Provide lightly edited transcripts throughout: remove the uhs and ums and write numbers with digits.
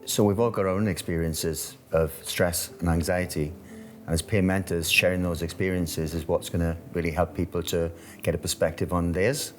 So we've all got our own experiences of stress and anxiety. And as peer mentors, sharing those experiences is what's going to really help people to get a perspective on theirs.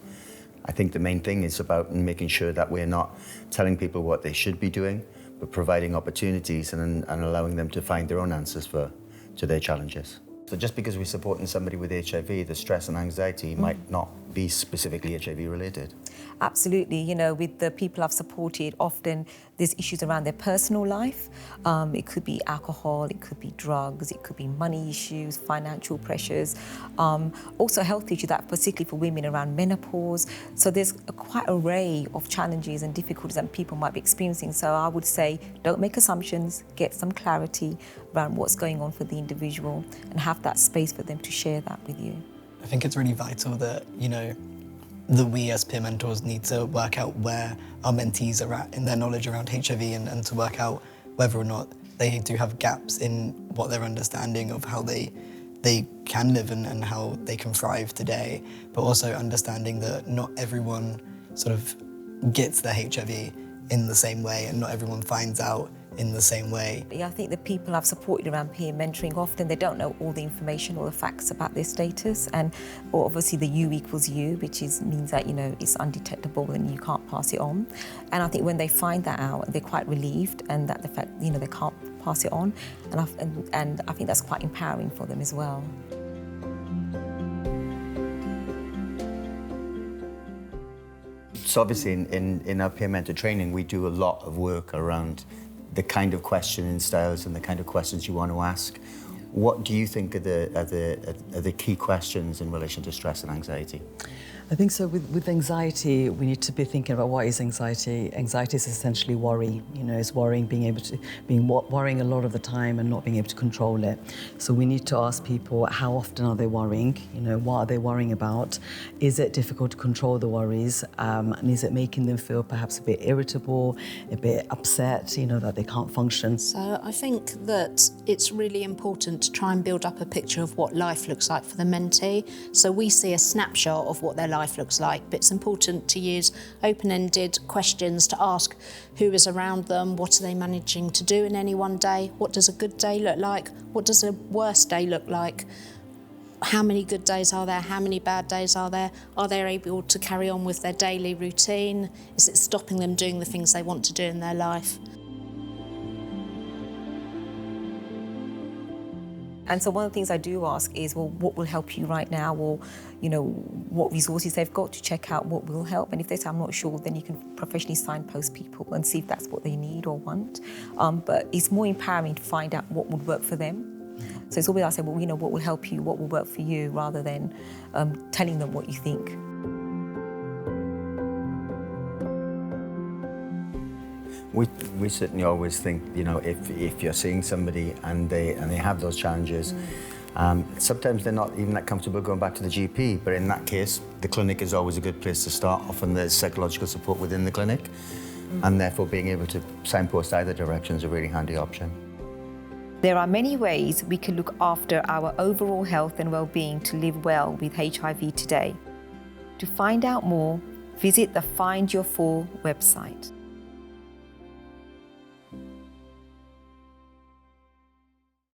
I think the main thing is about making sure that we're not telling people what they should be doing, but providing opportunities and allowing them to find their own answers to their challenges. So just because we're supporting somebody with HIV, the stress and anxiety might not be specifically HIV related. Absolutely. You know, with the people I've supported, often there's issues around their personal life. It could be alcohol, it could be drugs, it could be money issues, financial pressures, also health issues, that particularly for women around menopause. So there's quite an array of challenges and difficulties that people might be experiencing. So I would say, don't make assumptions, get some clarity around what's going on for the individual and have that space for them to share that with you. I think it's really vital that, you know, that we as peer mentors need to work out where our mentees are at in their knowledge around HIV and to work out whether or not they do have gaps in what their understanding of how they can live and how they can thrive today, but also understanding that not everyone sort of gets their HIV in the same way and not everyone finds out in the same way. Yeah, I think the people I've supported around peer mentoring, often they don't know all the information or the facts about their status, and or obviously the U equals U, which means that, you know, it's undetectable and you can't pass it on. And I think when they find that out, they're quite relieved, and that the fact, you know, they can't pass it on, and I think that's quite empowering for them as well. So obviously in our peer mentor training, we do a lot of work around the kind of questioning styles and the kind of questions you want to ask. What do you think are the key questions in relation to stress and anxiety? I think so. With anxiety, we need to be thinking about what is anxiety. Anxiety is essentially worry. You know, it's worrying, worrying a lot of the time and not being able to control it. So we need to ask people, how often are they worrying? You know, what are they worrying about? Is it difficult to control the worries? And is it making them feel perhaps a bit irritable, a bit upset? You know, that they can't function. So I think that it's really important to try and build up a picture of what life looks like for the mentee. So we see a snapshot of what their life looks like, but it's important to use open-ended questions to ask who is around them, what are they managing to do in any one day, what does a good day look like, what does a worst day look like, how many good days are there, how many bad days are they able to carry on with their daily routine, is it stopping them doing the things they want to do in their life. And so one of the things I do ask is, well, what will help you right now? Or, you know, what resources they've got to check out what will help. And if they say, I'm not sure, then you can professionally signpost people and see if that's what they need or want. But it's more empowering to find out what would work for them. So it's always, I say, well, you know, what will help you, what will work for you, rather than telling them what you think. We certainly always think, you know, if you're seeing somebody and they have those challenges, sometimes they're not even that comfortable going back to the GP, but in that case, the clinic is always a good place to start. Often there's psychological support within the clinic, and therefore being able to signpost either direction is a really handy option. There are many ways we can look after our overall health and well-being to live well with HIV today. To find out more, visit the Find Your For website.